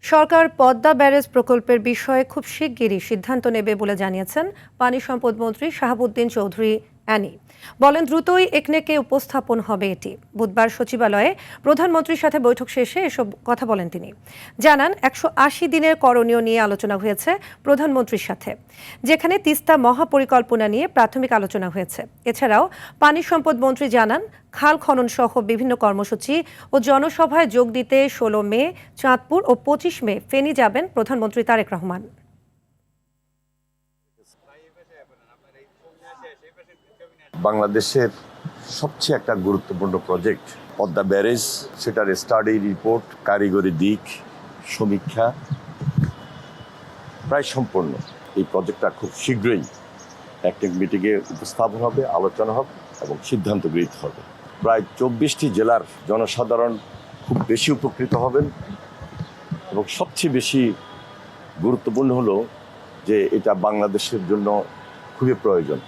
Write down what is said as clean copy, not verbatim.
সরকার Padma barrage প্রকল্পের বিষয়ে খুব শিগগিরই সিদ্ধান্ত নেবে বলে জানিয়েছেন পানি সম্পদ মন্ত্রী শাহাবুদ্দিন চৌধুরী অ্যানি। বলেন দ্রুতই একনেকে উপস্থাপন হবে এটি। বুধবার সচিবালয়ে প্রধানমন্ত্রীর সাথে বৈঠক শেষে এসব কথা বলেন তিনি। জানান 180 দিনের করণীয় নিয়ে আলোচনা হয়েছে প্রধানমন্ত্রীর সাথে, যেখানে তিস্তা মহাপরিকল্পনা নিয়ে প্রাথমিক আলোচনা হয়েছে। এছাড়াও পানি সম্পদ মন্ত্রী জানান খাল খনন সহ বিভিন্ন কর্মসূচি ও জনসভায় যোগ দিতে 16 মে চাঁদপুর ও 25 মে ফেনী যাবেন প্রধানমন্ত্রী তারেক রহমান। বাংলাদেশের সবচেয়ে একটা গুরুত্বপূর্ণ প্রজেক্ট পদ্মা ব্যারেজ, সেটার স্টাডি রিপোর্ট, কারিগরি দিক সমীক্ষা প্রায় সম্পূর্ণ। এই প্রজেক্টটা খুব শীঘ্রই একটা মিটিংয়ে উপস্থাপন হবে, আলোচনা হবে এবং সিদ্ধান্ত গৃহীত হবে। প্রায় 24টি জেলার জনসাধারণ খুব বেশি উপকৃত হবেন এবং সবচেয়ে বেশি গুরুত্বপূর্ণ হলো যে এটা বাংলাদেশের জন্য খুবই প্রয়োজন।